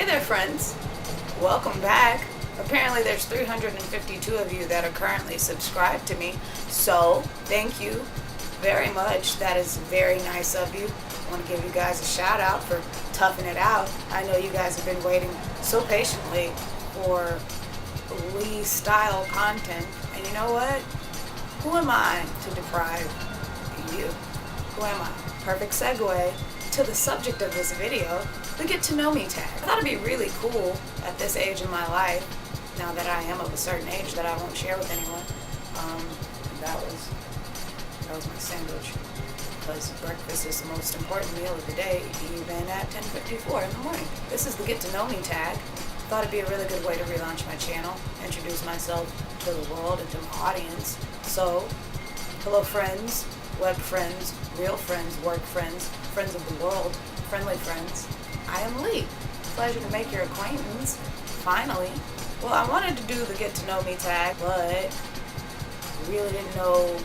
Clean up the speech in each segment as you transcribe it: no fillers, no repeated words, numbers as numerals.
Hey there, friends. Welcome back. Apparently there's 352 of you that are currently subscribed to me, so thank you very much. That is very nice of you. I want to give you guys a shout out for toughing it out. I know you guys have been waiting so patiently for Lee style content, and you know what? Who am I to deprive you? Who am I? Perfect segue to the subject of this video, the get to know me tag. I thought it'd be really cool at this age in my life, now that I am of a certain age that I won't share with anyone. That was my sandwich, because breakfast is the most important meal of the day, even at 10:54 in the morning. This is the get to know me tag. Thought it'd be a really good way to relaunch my channel, introduce myself to the world and to my audience. So, hello friends, web friends, real friends, work friends, friends of the world, friendly friends. I am Lee. Pleasure to make your acquaintance. Finally. Well, I wanted to do the get to know me tag, but really didn't know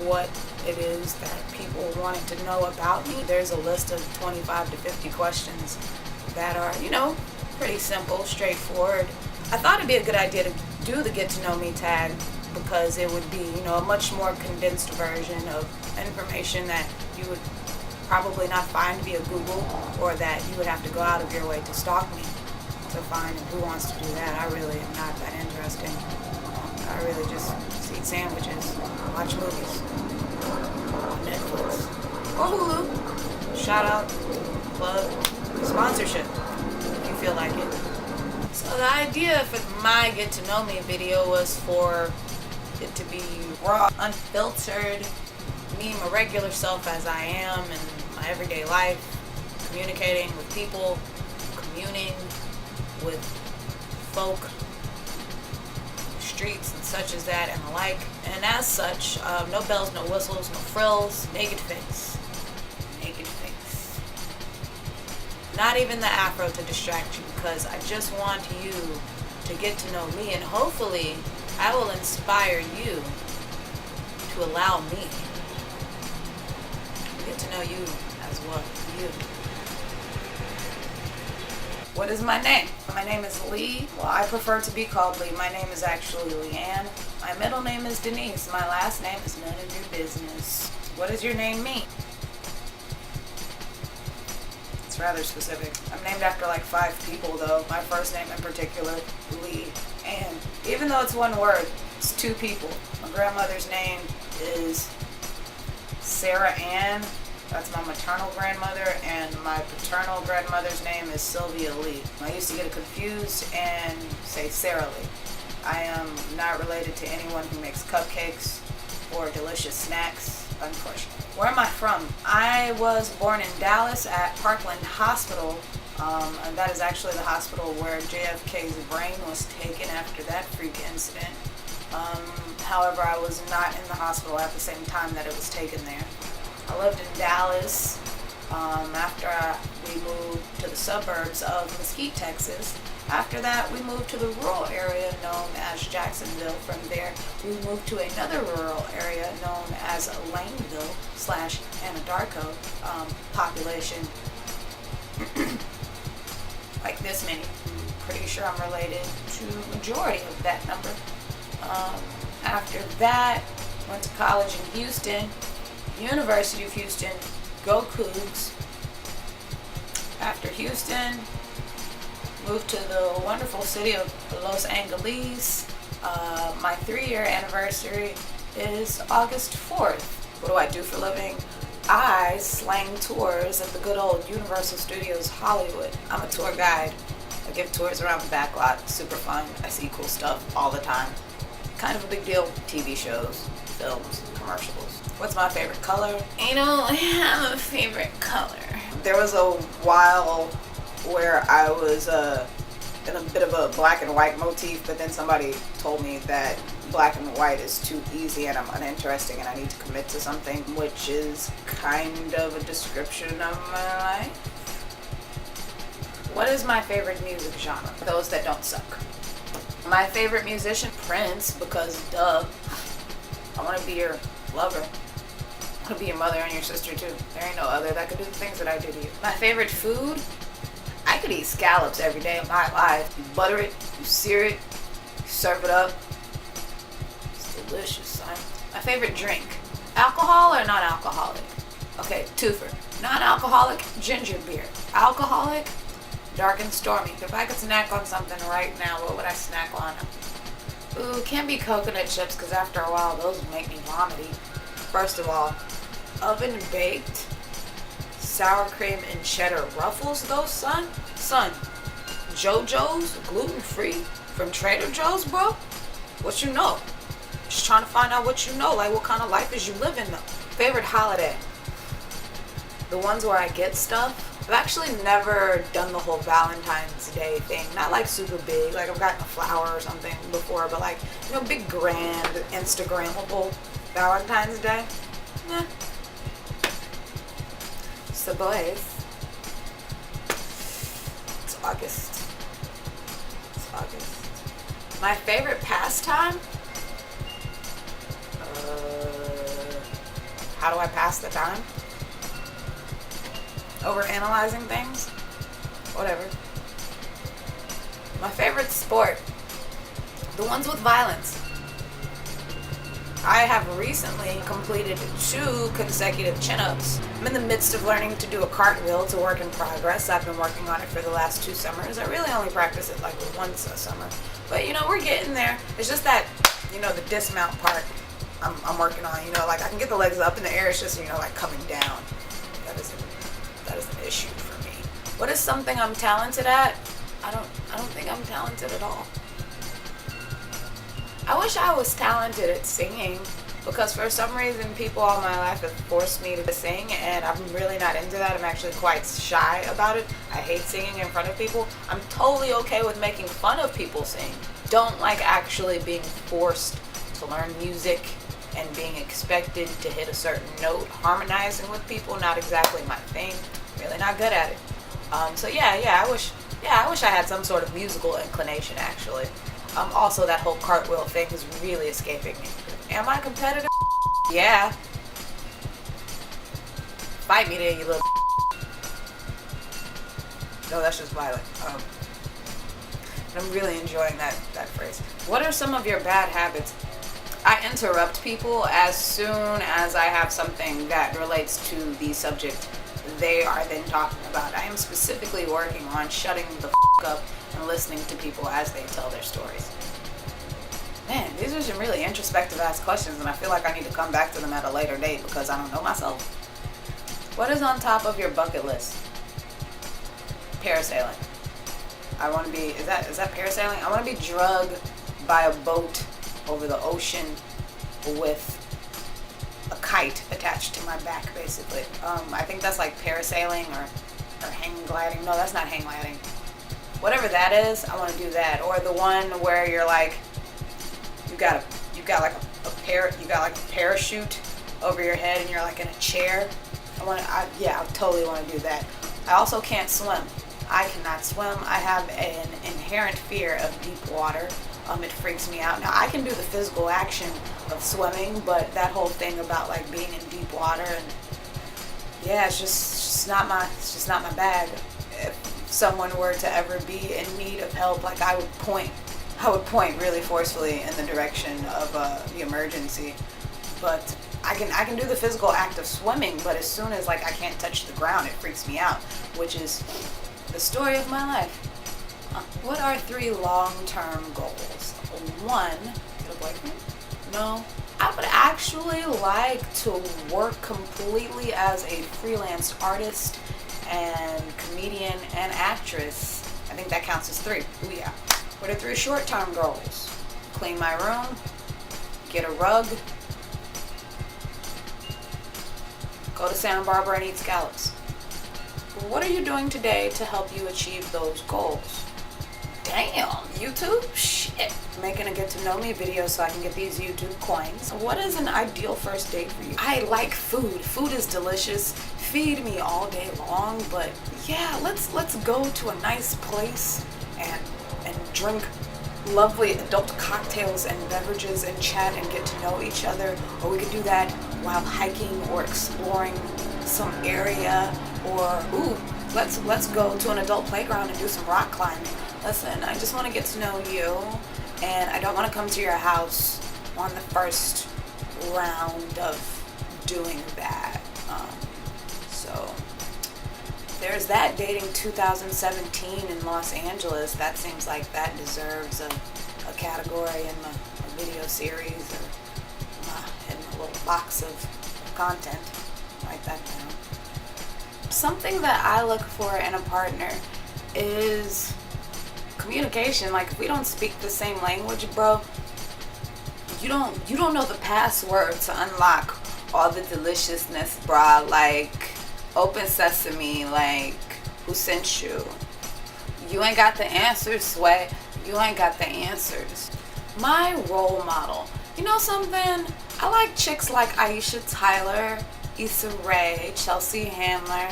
what it is that people wanted to know about me. There's a list of 25 to 50 questions that are, pretty simple, straightforward. I thought it'd be a good idea to do the get to know me tag because it would be, a much more condensed version of information that you would probably not find via Google, or that you would have to go out of your way to stalk me to find. And who wants to do that? I really am not that interesting. I really just eat sandwiches, watch movies on Netflix or Hulu. Shout out, plug, sponsorship if you feel like it. So the idea for my get to know me video was for it to be raw, unfiltered, me, my regular self as I am in my everyday life, communicating with people, communing with folk, streets and such as that and the like. And as such, no bells, no whistles, no frills, naked face. Naked face. Not even the afro to distract you, because I just want you to get to know me, and hopefully I will inspire you to allow me to get to know you as well. You. What is my name? My name is Lee. Well, I prefer to be called Lee. My name is actually Leanne. My middle name is Denise. My last name is none of your business. What does your name mean? It's rather specific. I'm named after like 5 people though. My first name in particular, Lee. And even though it's one word, it's 2 people. My grandmother's name is Sarah Ann. That's my maternal grandmother, and my paternal grandmother's name is Sylvia Lee. I used to get confused and say Sarah Lee. I am not related to anyone who makes cupcakes or delicious snacks, unfortunately. Where am I from? I was born in Dallas at Parkland Hospital, and that is actually the hospital where JFK's brain was taken after that freak incident. However, I was not in the hospital at the same time that it was taken there. I lived in Dallas after we moved to the suburbs of Mesquite, Texas. After that, we moved to the rural area known as Jacksonville. From there, we moved to another rural area known as Laneville / Anadarko. Population like this many. Pretty sure I'm related to the majority of that number. After that, went to college in Houston. University of Houston, go Cougs. After Houston, moved to the wonderful city of Los Angeles. My 3-year anniversary is August 4th. What do I do for a living? I slang tours at the good old Universal Studios Hollywood. I'm a tour guide. I give tours around the back lot. Super fun. I see cool stuff all the time. Kind of a big deal. TV shows, films, commercials. What's my favorite color? I don't have a favorite color. There was a while where I was in a bit of a black and white motif, but then somebody told me that black and white is too easy and I'm uninteresting and I need to commit to something, which is kind of a description of my life. What is my favorite music genre? Those that don't suck. My favorite musician, Prince, because duh. I want to be your lover. I want to be your mother and your sister too. There ain't no other that could do the things that I do to you. My favorite food? I could eat scallops every day of my life. You butter it, you sear it, you serve it up. It's delicious, son. My favorite drink. Alcohol or non-alcoholic? Okay, twofer. Non-alcoholic, ginger beer. Alcoholic, dark and stormy. If I could snack on something right now, what would I snack on? Ooh, can't be coconut chips because after a while those make me vomity. First of all, oven baked sour cream and cheddar ruffles though, son. JoJo's gluten free from Trader Joe's, bro. What you know? Just trying to find out what you know, like what kind of life is you living though. Favorite holiday? The ones where I get stuff. I've actually never done the whole Valentine's Day thing. Not like super big, like I've gotten a flower or something before, but like, you know, big grand Instagrammable Valentine's Day. Yeah. So boys, it's August. My favorite pastime? How do I pass the time? Overanalyzing things? Whatever. My favorite sport? The ones with violence. I have recently completed 2 consecutive chin-ups. I'm in the midst of learning to do a cartwheel. It's a work in progress. I've been working on it for the last 2 summers. I really only practice it like once a summer. But you know, we're getting there. It's just that, you know, the dismount part I'm working on. You know, like I can get the legs up in the air. It's just, you know, like coming down. That is an issue for me. What is something I'm talented at? I don't think I'm talented at all. I wish I was talented at singing because for some reason people all my life have forced me to sing and I'm really not into that. I'm actually quite shy about it. I hate singing in front of people. I'm totally okay with making fun of people sing. Don't like actually being forced to learn music and being expected to hit a certain note. Harmonizing with people, not exactly my thing. Really not good at it. So I wish I had some sort of musical inclination actually. Also, that whole cartwheel thing is really escaping me. Am I competitive? Yeah. Fight me then, you little. No, that's just violent. I'm really enjoying that phrase. What are some of your bad habits? I interrupt people as soon as I have something that relates to the subject they are then talking about. I am specifically working on shutting the up and listening to people as they tell their stories. Man, these are some really introspective ass questions and I feel like I need to come back to them at a later date because I don't know myself. What is on top of your bucket list? Parasailing. I want to be, is that parasailing? I want to be drugged by a boat over the ocean with a kite attached to my back, basically. I think that's like parasailing or hang gliding. No, that's not hang gliding. Whatever that is, I want to do that. Or the one where you're like, you got like a parachute over your head and you're like in a chair. I totally want to do that. I also can't swim. I cannot swim. I have an inherent fear of deep water. It freaks me out. Now I can do the physical action of swimming, but that whole thing about like being in deep water and it's just not my bag. If someone were to ever be in need of help, like I would point really forcefully in the direction of the emergency. But I can do the physical act of swimming, but as soon as like I can't touch the ground, it freaks me out, which is the story of my life. What are 3 long-term goals? 1, get a boyfriend? No. I would actually like to work completely as a freelance artist and comedian and actress. I think that counts as 3. Ooh, yeah. What are 3 short-term goals? Clean my room, get a rug, go to Santa Barbara and eat scallops. What are you doing today to help you achieve those goals? Damn, YouTube? Shit. Making a get to know me video so I can get these YouTube coins. What is an ideal first date for you? I like food. Food is delicious. Feed me all day long, but yeah, let's go to a nice place and drink lovely adult cocktails and beverages and chat and get to know each other. Or we could do that while hiking or exploring some area, or let's go to an adult playground and do some rock climbing. Listen, I just want to get to know you, and I don't want to come to your house on the first round of doing that. So there's that. Dating 2017 in Los Angeles. That seems like that deserves a category in a video series or in a little box of content. Write that down. Something that I look for in a partner is communication. Like, if we don't speak the same language, bro, you don't know the password to unlock all the deliciousness, brah. Like, open sesame, like, who sent you? You ain't got the answers, sweat. You ain't got the answers. My role model. You know something? I like chicks like Aisha Tyler, Issa Rae, Chelsea Handler.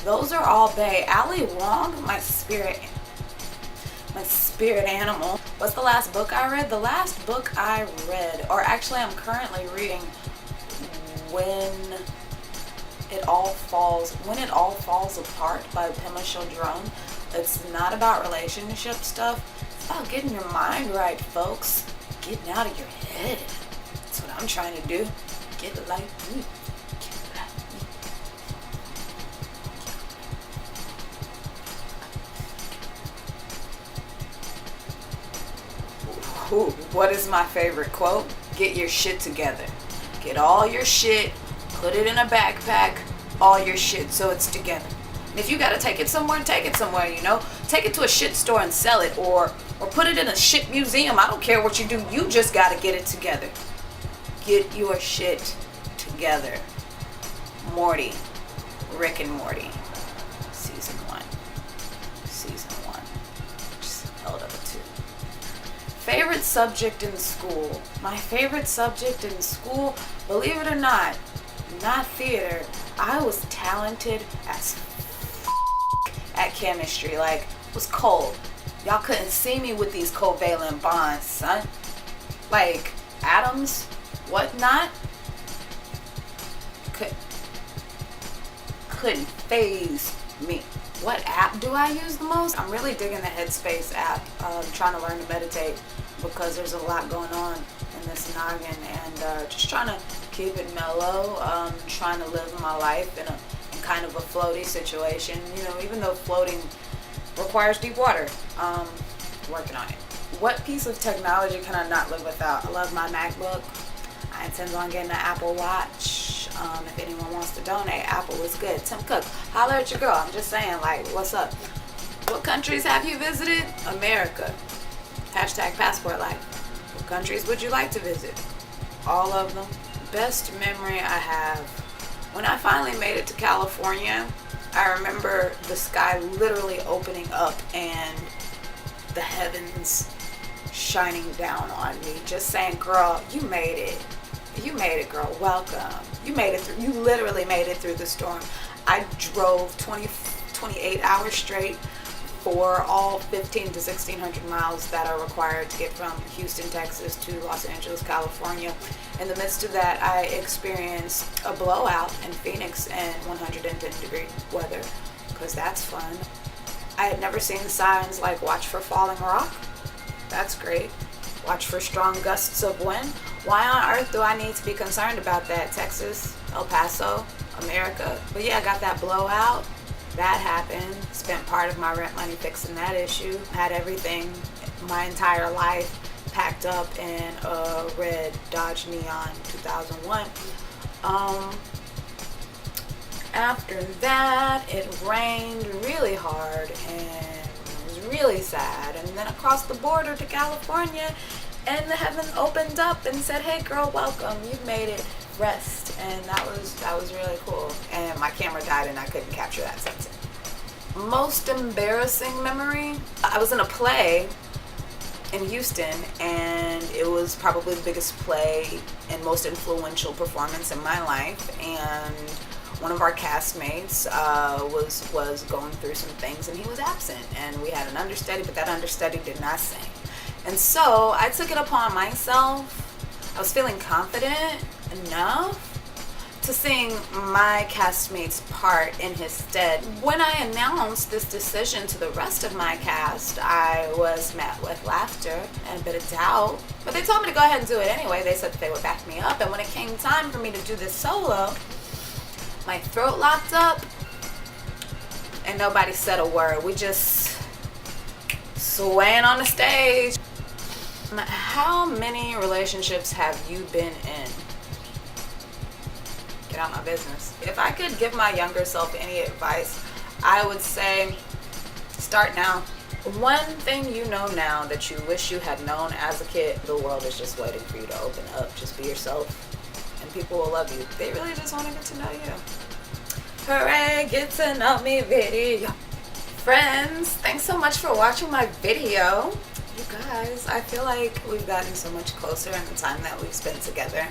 Those are all bae. Ali Wong, my spirit animal. What's the last book I read? The last book I read, or actually I'm currently reading, When It All Falls Apart by Pema Chodron. It's not about relationship stuff. It's about getting your mind right, folks. Getting out of your head. That's what I'm trying to do. Get it like me. Ooh, what is my favorite quote? Get your shit together. Get all your shit, put it in a backpack, all your shit so it's together. And if you gotta take it somewhere, you know? Take it to a shit store and sell it, or put it in a shit museum. I don't care what you do, you just gotta get it together. Get your shit together. Morty. Rick and Morty. Season 1. Just held up a 2. Favorite subject in school. My favorite subject in school, believe it or not theater. I was talented as at chemistry. Like, it was cold. Y'all couldn't see me with these covalent bonds, son. Like, atoms, whatnot, couldn't phase me. What app do I use the most? I'm really digging the Headspace app. I'm trying to learn to meditate because there's a lot going on in this noggin, and just trying to keep it mellow. Trying to live my life in kind of a floaty situation. You know, even though floating requires deep water. Working on it. What piece of technology can I not live without? I love my MacBook. I intend on getting an Apple Watch. If anyone wants to donate, Apple is good. Tim Cook, holler at your girl. I'm just saying, like, what's up? What countries have you visited? America. Hashtag passport life. What countries would you like to visit? All of them. Best memory I have. When I finally made it to California, I remember the sky literally opening up and the heavens shining down on me. Just saying, girl, you made it. You made it, girl. Welcome. You made it through. You literally made it through the storm. I drove 28 hours straight for all 15 to 1,600 miles that are required to get from Houston, Texas to Los Angeles, California. In the midst of that, I experienced a blowout in Phoenix in 110-degree weather, because that's fun. I had never seen the signs like watch for falling rock. That's great. Watch for strong gusts of wind. Why on earth do I need to be concerned about that? Texas, El Paso, America. But yeah, I got that blowout. That happened. Spent part of my rent money fixing that issue. Had everything, my entire life, packed up in a red Dodge Neon 2001. After that, it rained really hard and it was really sad. And then across the border to California, and the heaven opened up and said, "Hey girl, welcome. You've made it. Rest." And that was really cool. And my camera died and I couldn't capture that sunset. Most embarrassing memory? I was in a play in Houston, and it was probably the biggest play and most influential performance in my life. And one of our castmates was going through some things, and he was absent. And we had an understudy, but that understudy did not sing. And so I took it upon myself. I was feeling confident enough to sing my castmate's part in his stead. When I announced this decision to the rest of my cast, I was met with laughter and a bit of doubt, but they told me to go ahead and do it anyway. They said that they would back me up, and when it came time for me to do this solo, my throat locked up and nobody said a word. We just swaying on the stage. How many relationships have you been in? Get out my business. If I could give my younger self any advice, I would say start now. One thing you know now that you wish you had known as a kid, the world is just waiting for you to open up. Just be yourself and people will love you. They really just want to get to know you. Hooray, get to know me video. Friends, thanks so much for watching my video. You guys, I feel like we've gotten so much closer in the time that we've spent together.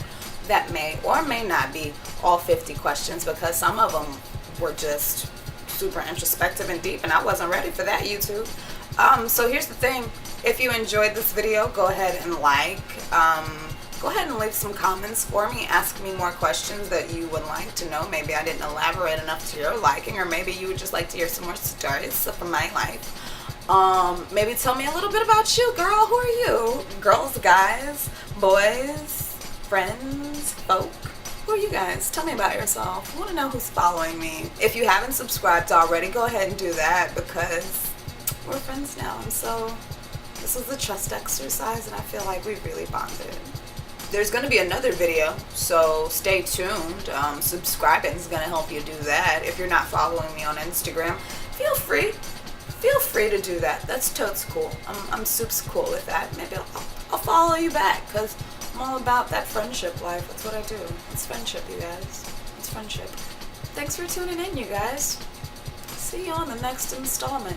That may or may not be all 50 questions, because some of them were just super introspective and deep, and I wasn't ready for that, YouTube. So here's the thing. If you enjoyed this video, go ahead and go ahead and leave some comments for me. Ask me more questions that you would like to know. Maybe I didn't elaborate enough to your liking, or maybe you would just like to hear some more stories from my life. Maybe tell me a little bit about you, girl. Who are you? Girls, guys, boys, friends, folk? Who are you guys? Tell me about yourself. I want to know who's following me. If you haven't subscribed already, go ahead and do that, because we're friends now. And so this is a trust exercise, and I feel like we've really bonded. There's going to be another video, so stay tuned. Subscribing is going to help you do that. If you're not following me on Instagram, feel free to do that. That's totes cool. I'm super cool with that. Maybe I'll follow you back, because I'm all about that friendship life. That's what I do. It's friendship, you guys. It's friendship. Thanks for tuning in, you guys. See you on the next installment.